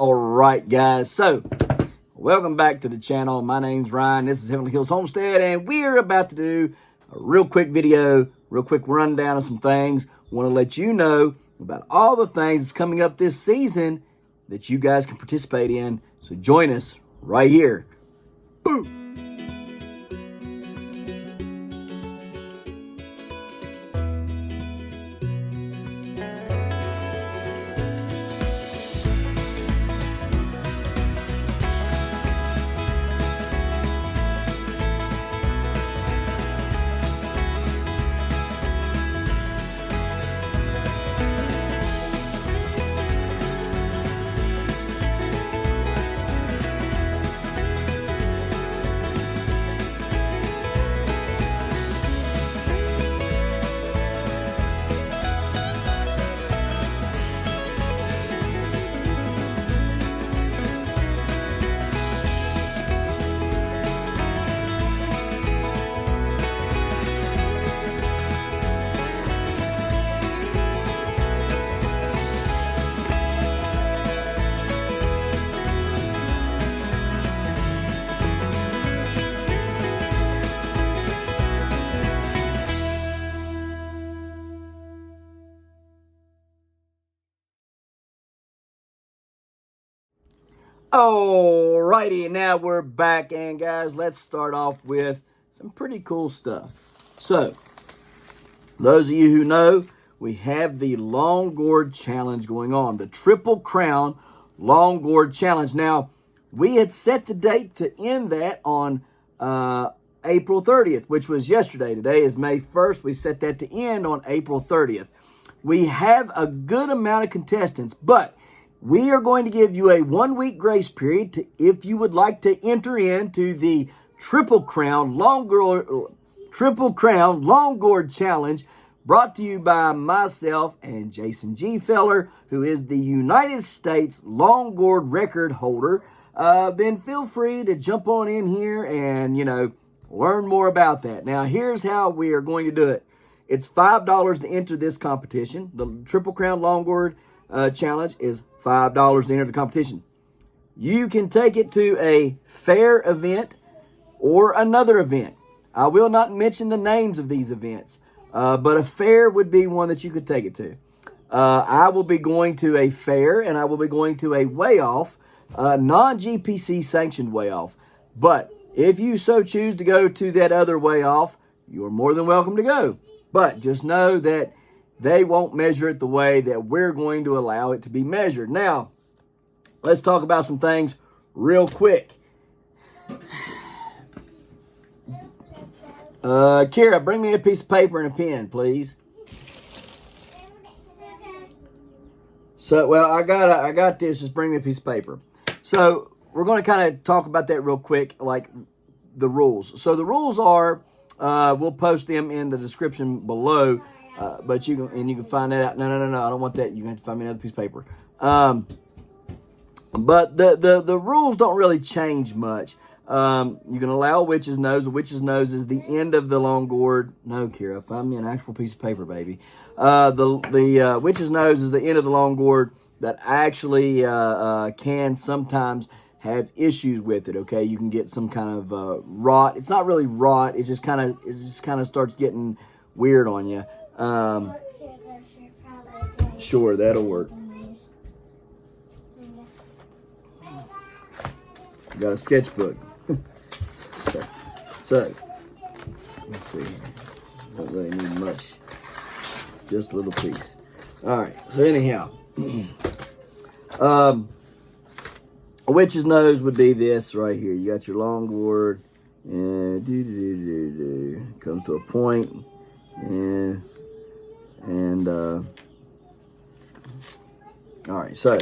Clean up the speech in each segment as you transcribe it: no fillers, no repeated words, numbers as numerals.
All right, guys. So, welcome back to the channel. My name's Ryan. This is Heavenly Hills Homestead, and we're about to do a real quick video, real quick rundown of some things. Want to let you know about all the things that's coming up this season that you guys can participate in. So join us right here. Boom. Alrighty, now we're back, and guys, let's start off with some pretty cool stuff. So, those of you who know, we have the Long Gourd Challenge going on, the Triple Crown Long Gourd Challenge. Now, we had set the date to end that on April 30th, which was yesterday. Today is May 1st. We set that to end on April 30th. We have a good amount of contestants, but we are going to give you a 1-week grace period if you would like to enter into the Triple Crown Long Gourd Challenge, brought to you by myself and Jason G. Feller, who is the United States Long Gourd record holder. Then feel free to jump on in here and, learn more about that. Now, here's how we are going to do it. It's $5 to enter this competition. The Triple Crown Long Gourd Challenge is $5 to enter the competition. You can take it to a fair event or another event. I will not mention the names of these events, but a fair would be one that you could take it to. I will be going to a fair, and I will be going to a weigh-off, non-GPC sanctioned weigh-off. But if you so choose to go to that other weigh-off, you're more than welcome to go. But just know that they won't measure it the way that we're going to allow it to be measured. Now, let's talk about some things real quick. Kira, bring me a piece of paper and a pen, please. So, well, I got this. Just bring me a piece of paper. So, we're going to kind of talk about that real quick, like the rules. So, the rules are, we'll post them in the description below. But you can find that out. No, I don't want that. You have to find me another piece of paper. But the rules don't really change much. You can allow a witch's nose. A witch's nose is the end of the long gourd. No, Kira, find me an actual piece of paper, baby. The witch's nose is the end of the long gourd that actually can sometimes have issues with it. Okay, you can get some kind of rot. It's not really rot. It just kind of starts getting weird on you. Sure, that'll work. Got a sketchbook. so, let's see. Don't really need much. Just a little piece. Alright, so anyhow. A witch's nose would be this right here. You got your long gourd. And comes to a point. All right, so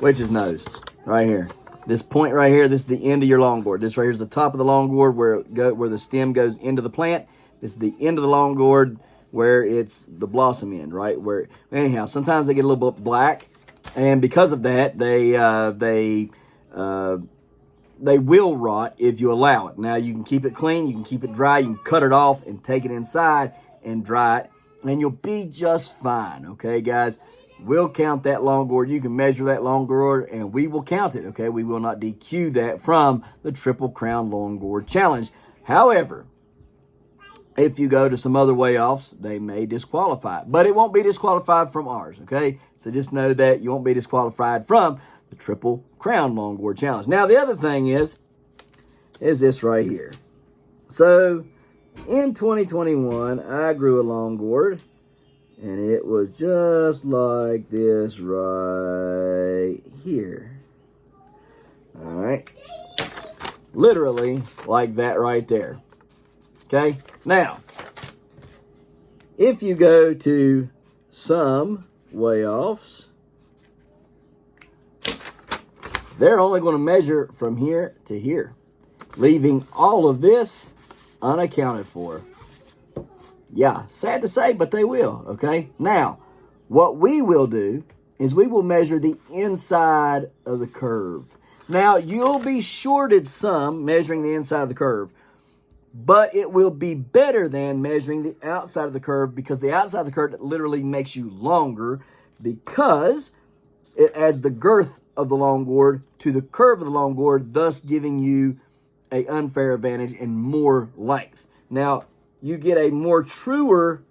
witch's nose right here. This point right here, this is the end of your long gourd. This right here is the top of the long gourd where the stem goes into the plant. This is the end of the long gourd where it's the blossom end, right? Anyhow, sometimes they get a little bit black, and because of that, they will rot if you allow it. Now, you can keep it clean, you can keep it dry, you can cut it off and take it inside and dry it, and you'll be just fine, okay, guys? we'll count that long gourd. You can measure that long gourd, and we will count it, okay? We will not DQ that from the Triple Crown Long Gourd Challenge. However, if you go to some other way-offs, they may disqualify it. But it won't be disqualified from ours, okay? So just know that you won't be disqualified from the Triple Crown Long Gourd Challenge. Now, the other thing is this right here. So, in 2021, I grew a long gourd, and it was just like this right here. All right? Literally like that right there. Okay? Now, if you go to some way-offs, they're only going to measure from here to here, leaving all of this unaccounted for. Yeah, sad to say, but they will, okay? Now, what we will do is we will measure the inside of the curve. Now, you'll be shorted some measuring the inside of the curve, but it will be better than measuring the outside of the curve, because the outside of the curve literally makes you longer, because it adds the girth of the long gourd to the curve of the long gourd, thus giving you an unfair advantage and more length. Now, you get a more truer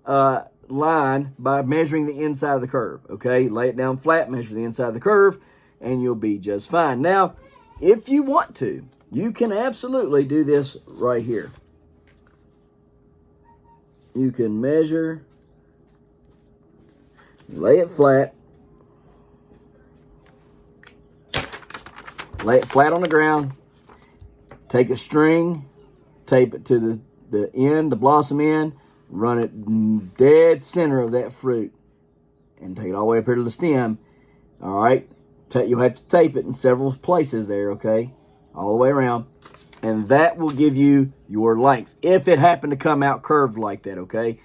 line by measuring the inside of the curve, okay? Lay it down flat, measure the inside of the curve, and you'll be just fine. Now, if you want to, you can absolutely do this right here. You can measure, lay it flat, lay it flat on the ground, take a string, tape it to the end, the blossom end, run it dead center of that fruit, and take it all the way up here to the stem. All right? You'll have to tape it in several places there, okay? All the way around. And that will give you your length. If it happened to come out curved like that, okay?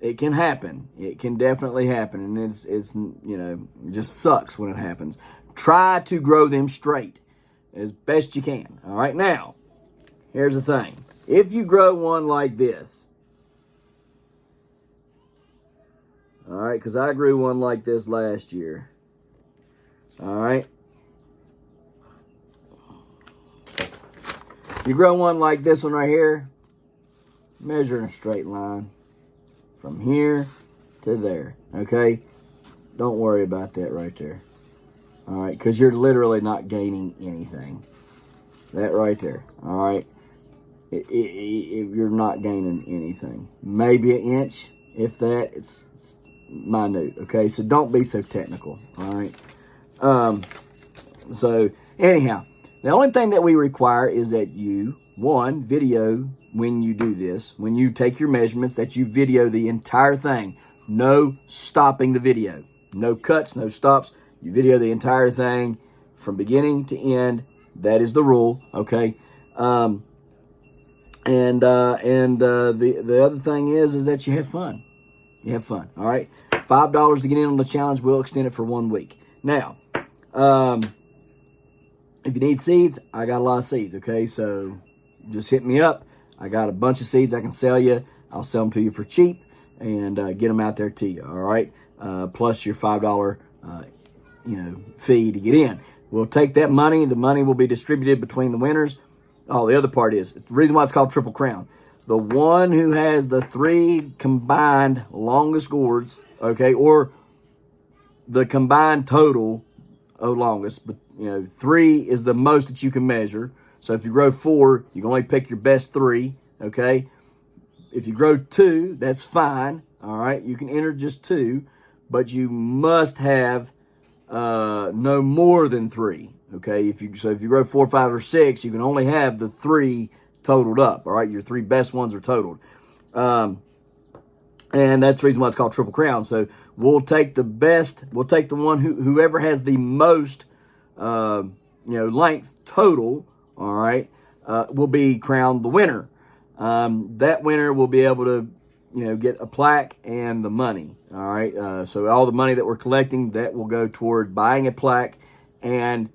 It can happen. It can definitely happen. And it's you know, it just sucks when it happens. Try to grow them straight as best you can. All right? Now, here's the thing. If you grow one like this, all right, because I grew one like this last year. All right. You grow one like this one right here, measure in a straight line from here to there, okay? Don't worry about that right there. All right, because you're literally not gaining anything. That right there, all right? You're not gaining anything. Maybe an inch, if that. It's minute, okay? So don't be so technical, all right? So anyhow, the only thing that we require is that you, one, video when you do this. When you take your measurements, that you video the entire thing. No stopping the video. No cuts, no stops. You video the entire thing from beginning to end. That is the rule, okay? The other thing is that you have fun. You have fun, all right? $5 to get in on the challenge. We'll extend it for 1 week. Now, if you need seeds, I got a lot of seeds, okay? So just hit me up. I got a bunch of seeds I can sell you. I'll sell them to you for cheap and get them out there to you, all right? Plus your $5 fee to get in. We'll take that money. The money will be distributed between the winners. Oh, the other part is, the reason why it's called Triple Crown. The one who has the 3 combined longest gourds, okay, or the combined total of longest, but 3 is the most that you can measure. So if you grow 4, you can only pick your best 3, okay? If you grow 2, that's fine, all right? You can enter just 2, but you must have no more than 3, okay? If you grow 4, 5, or 6, you can only have the 3 totaled up, all right? Your 3 best ones are totaled. And that's the reason why it's called Triple Crown. So we'll take the best, we'll take the one whoever has the most, length total, all right, will be crowned the winner. That winner will be able to, get a plaque and the money, all right? So all the money that we're collecting, that will go toward buying a plaque and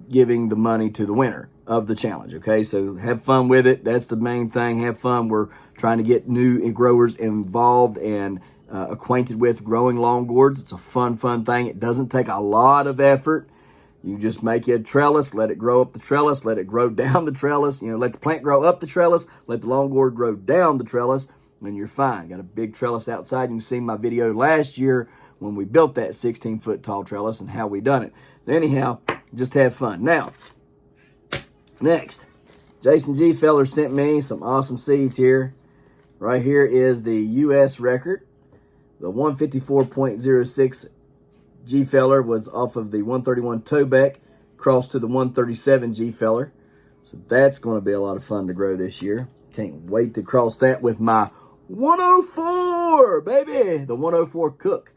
giving the money to the winner of the challenge, okay? So have fun with it. That's the main thing. Have fun. We're trying to get new growers involved and acquainted with growing long gourds. It's a fun thing. It doesn't take a lot of effort. You just make you a trellis, let it grow up the trellis, let it grow down the trellis. You know, let the plant grow up the trellis, let the long gourd grow down the trellis, and you're fine. Got a big trellis outside. You can see my video last year when we built that 16-foot tall trellis and how we done it. So anyhow, just have fun. Now, next, Jason G. Feller sent me some awesome seeds here. Right here is the U.S. record. The 154.06 G Feller was off of the 131 Tobeck, crossed to the 137 G Feller. So that's going to be a lot of fun to grow this year. Can't wait to cross that with my 104, baby. The 104 Cook.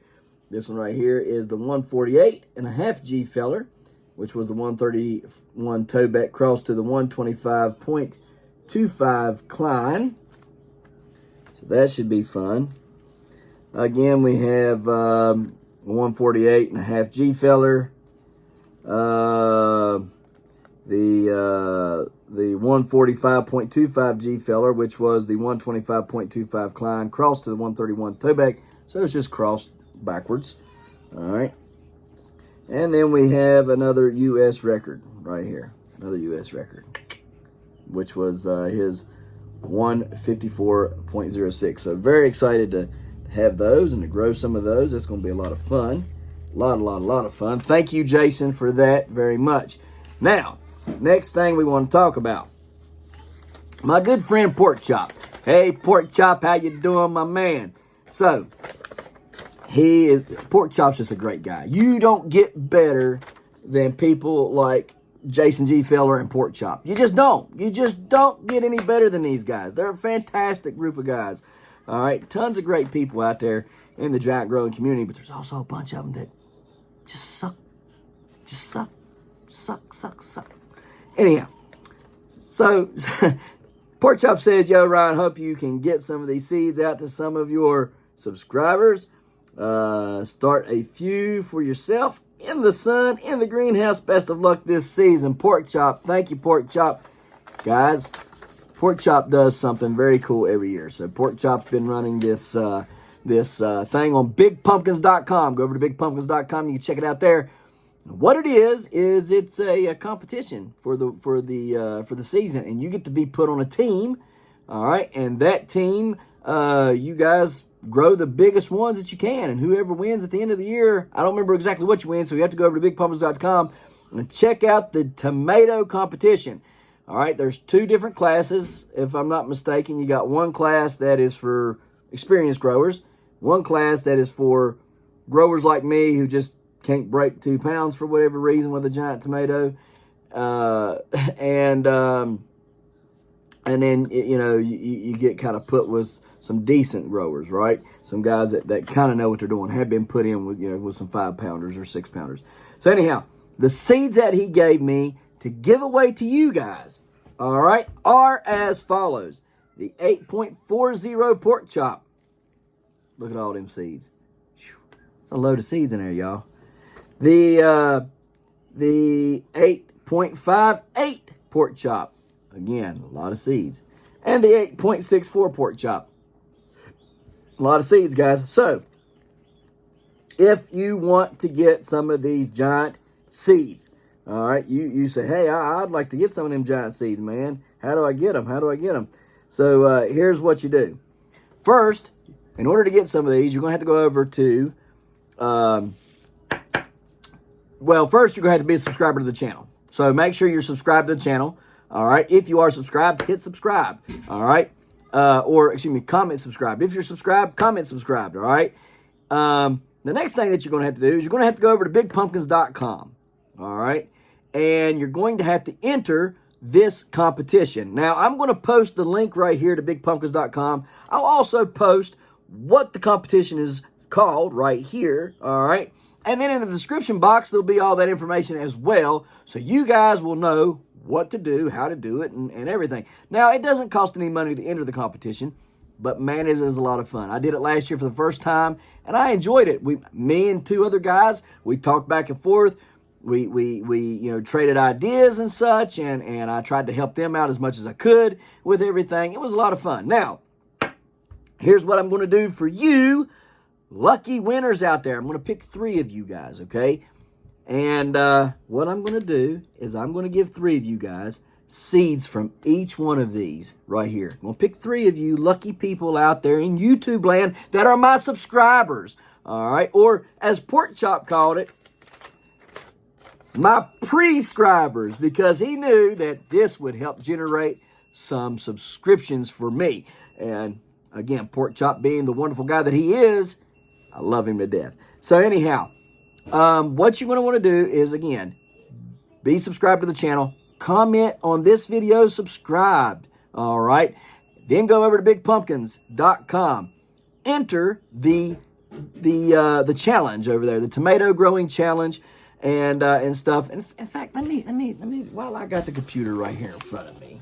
This one right here is the 148.5 G Feller, which was the 131 Tobeck, crossed to the 125.25 Klein. So that should be fun. Again, we have 148.5 G Feller, the 145.25 G Feller, which was the 125.25 Klein, crossed to the 131 Tobeck. So it's just crossed backwards. All right. And then we have another U.S. record right here. Another U.S. record, which was his 154.06. So very excited to have those and to grow some of those. That's going to be a lot of fun. A lot of fun. Thank you, Jason, for that very much. Now, next thing we want to talk about. My good friend Pork Chop. Hey, Pork Chop, how you doing, my man? So, Pork Chop's just a great guy. You don't get better than people like Jason G. Feller and Pork Chop. You just don't. You just don't get any better than these guys. They're a fantastic group of guys. All right, tons of great people out there in the giant growing community, but there's also a bunch of them that just suck. Anyhow, so Pork Chop says, yo, Ryan, hope you can get some of these seeds out to some of your subscribers. Start a few for yourself in the sun, in the greenhouse. Best of luck this season, Pork Chop. Thank you, Pork Chop. Guys, Pork Chop does something very cool every year. So Pork Chop's been running this thing on bigpumpkins.com. Go over to bigpumpkins.com. You can check it out there. What it is it's a competition for the season, and you get to be put on a team. All right, and that team, you guys grow the biggest ones that you can, and whoever wins at the end of the year, I don't remember exactly what you win, so you have to go over to bigpumpkins.com and check out the tomato competition. All right, there's two different classes, if I'm not mistaken. You got one class that is for experienced growers, one class that is for growers like me who just can't break 2 pounds for whatever reason with a giant tomato, and then you get kind of put with some decent growers, right? Some guys that kind of know what they're doing, have been put in with some 5-pounders or 6-pounders. So anyhow, the seeds that he gave me to give away to you guys, all right, are as follows. The 8.40 Pork Chop. Look at all them seeds. It's a load of seeds in there, y'all. The 8.58 Pork Chop. Again, a lot of seeds. And the 8.64 Pork Chop. A lot of seeds, guys. So, if you want to get some of these giant seeds, all right, you say, hey, I'd like to get some of them giant seeds, man. How do I get them? So, here's what you do. First, in order to get some of these, you're going to have to go over to, first you're going to have to be a subscriber to the channel. So, make sure you're subscribed to the channel. All right, if you are subscribed, hit subscribe. All right, comment subscribe. If you're subscribed, comment subscribed. All right. The next thing that you're going to have to do is you're going to have to go over to bigpumpkins.com. All right, and you're going to have to enter this competition. Now, I'm going to post the link right here to bigpumpkins.com. I'll also post what the competition is called right here. All right, and then in the description box, there'll be all that information as well, so you guys will know what to do, how to do it, and everything. Now, it doesn't cost any money to enter the competition, but man, it is a lot of fun. I did it last year for the first time, and I enjoyed it. Me and 2 other guys, we talked back and forth. We traded ideas and such, and I tried to help them out as much as I could with everything. It was a lot of fun. Now, here's what I'm going to do for you, lucky winners out there. I'm going to pick 3 of you guys, okay? And what I'm going to do is I'm going to give 3 of you guys seeds from each one of these right here. I'm going to pick 3 of you lucky people out there in YouTube land that are my subscribers, all right? Or as Pork Chop called it, my prescribers, because he knew that this would help generate some subscriptions for me. And again, Pork Chop being the wonderful guy that he is, I love him to death. So anyhow, what you're going to want to do is, again, be subscribed to the channel, comment on this video, subscribed, all right? Then go over to bigpumpkins.com. Enter the challenge over there, the tomato growing challenge and stuff. In fact, let me, while I got the computer right here in front of me,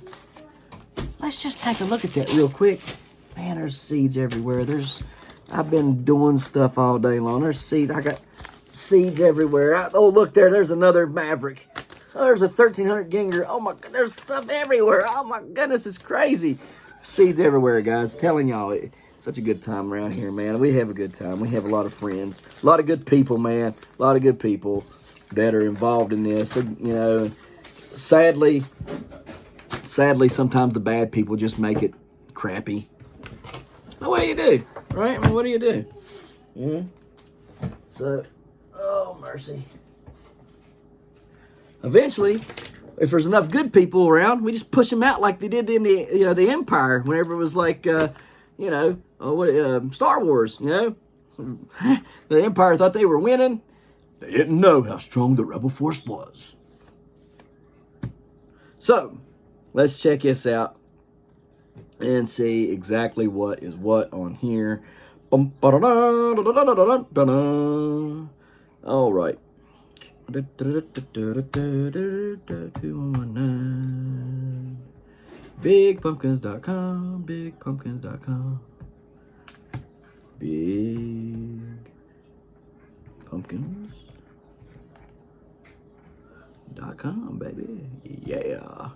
let's just take a look at that real quick. Man, there's seeds everywhere. I've been doing stuff all day long. There's seeds. I got seeds everywhere. Oh, look there. There's another Maverick. Oh, there's a 1300 Ginger. Oh, my God. There's stuff everywhere. Oh, my goodness. It's crazy. Seeds everywhere, guys. Telling y'all, it's such a good time around here, man. We have a good time. We have a lot of friends. A lot of good people, man. A lot of good people that are involved in this. You know, sadly, sometimes the bad people just make it crappy. Well, what do you do, right? I mean, what do you do? Yeah. So, oh mercy. Eventually, if there's enough good people around, we just push them out like they did in the Empire. Whenever it was like, Star Wars. You know, the Empire thought they were winning. They didn't know how strong the Rebel Force was. So, let's check this out and see exactly what is what on here. All right. Bigpumpkins.com, bigpumpkins.com, bigpumpkins.com, baby. Yeah.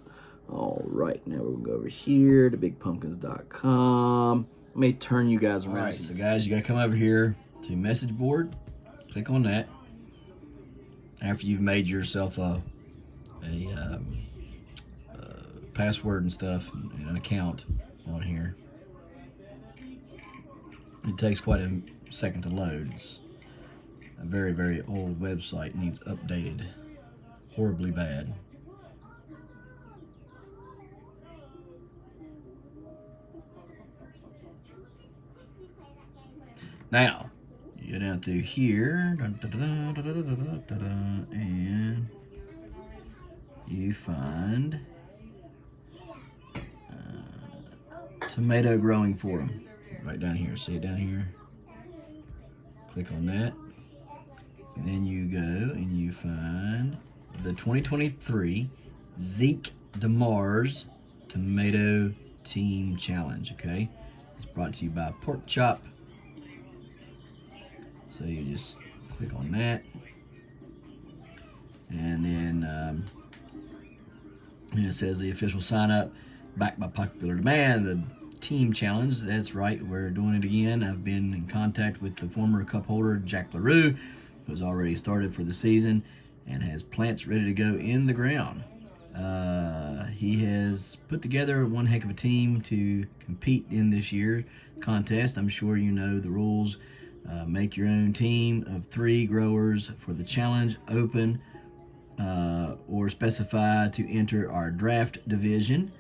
All right, now we're going to go over here to bigpumpkins.com. Let me turn you guys around. All right, so guys, you got to come over here to message board. Click on that. After you've made yourself a password and stuff, and an account on here. It takes quite a second to load. It's a very, very old website, needs updated horribly bad. Now, you go down through here, and you find tomato growing forum right down here. See it down here? Click on that. And then you go and you find the 2023 Zeke DeMars Tomato Team Challenge. Okay, it's brought to you by Pork Chop. So you just click on that, and then it says the official sign up, backed by popular demand, the team challenge. That's right, we're doing it again. I've been in contact with the former cup holder Jack LaRue, who's already started for the season and has plants ready to go in the ground. He has put together one heck of a team to compete in this year's contest. I'm sure you know the rules. Make your own team of 3 growers for the challenge, open or specify to enter our draft division.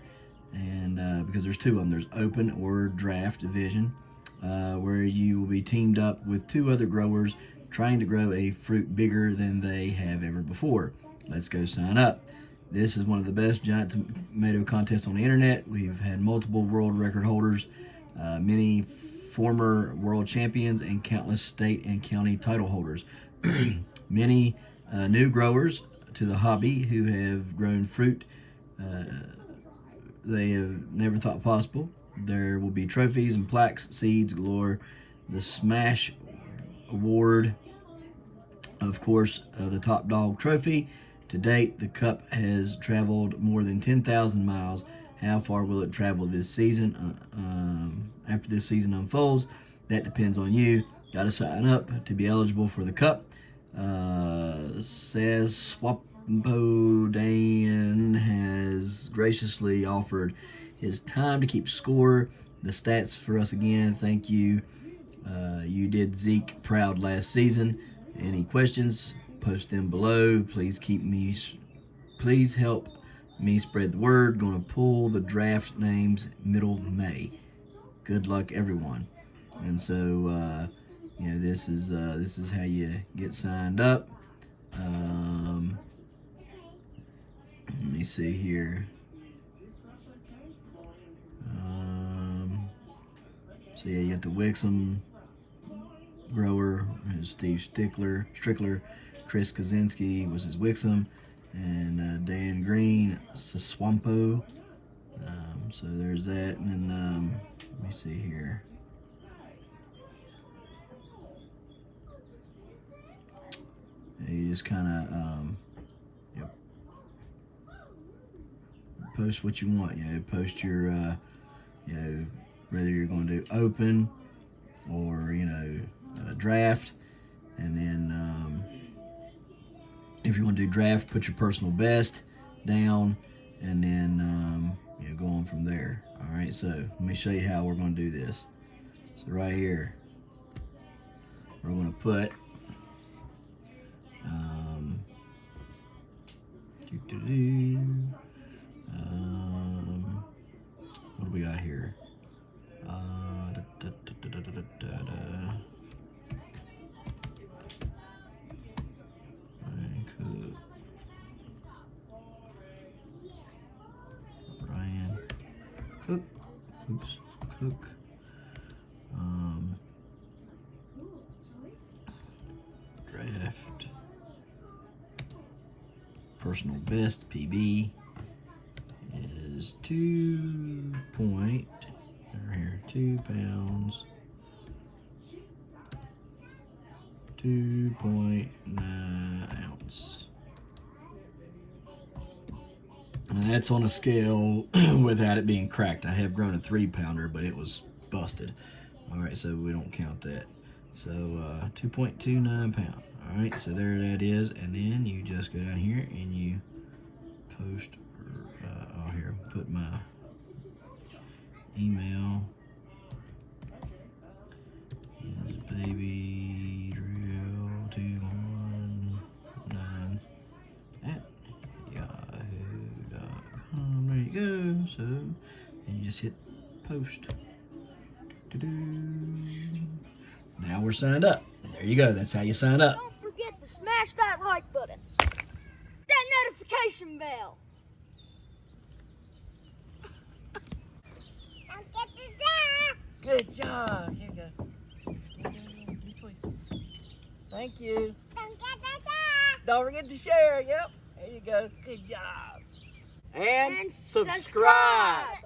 And because there's 2 of them, there's open or draft division, where you will be teamed up with 2 other growers trying to grow a fruit bigger than they have ever before. Let's go sign up. This is one of the best giant tomato contests on the internet. We've had multiple world record holders, many former world champions, and countless state and county title holders. Many new growers to the hobby who have grown fruit they have never thought possible. There will be trophies and plaques, seeds galore, the Smash Award, of course, the Top Dog Trophy. To date, the cup has traveled more than 10,000 miles. How far will it travel this season? After this season unfolds, that depends on you. Got to sign up to be eligible for the cup. Says Dan has graciously offered his time to keep score. The stats for us again. Thank you. You did Zeke proud last season. Any questions? Post them below. Please help me spread the word. Going to pull the draft names middle May. Good luck, everyone. And so, this is how you get signed up. Let me see here. So yeah, you got the Wixom grower, Steve Strickler, Chris Kaczynski was his Wixom, and Dan Green, Saswampo. So there's that, and then let me see here. You just kind of post what you want. Post your whether you're going to do open or draft, and then if you want to do draft, put your personal best down, and then go on from there. All right, so let me show you how we're going to do this. So right here, we're going to put what do we got here? Ryan Cook. Cook. Draft. Personal best PB is 2 pounds, 2.9 ounce. And that's on a scale without it being cracked. I have grown a 3-pounder, but it was busted. All right, so we don't count that. So 2.29 pound. All right, so there that is. And then you just go down here and you post, here, put my email. Is baby drill 219 at yahoo.com. There you go. So, and you just hit post. Now we're signed up. There you go. That's how you sign up. Don't forget to smash that like button. That notification bell. Don't get the dog. Good job. Here you go. Thank you. Don't get the dog. Don't forget to share. Yep. There you go. Good job. And subscribe.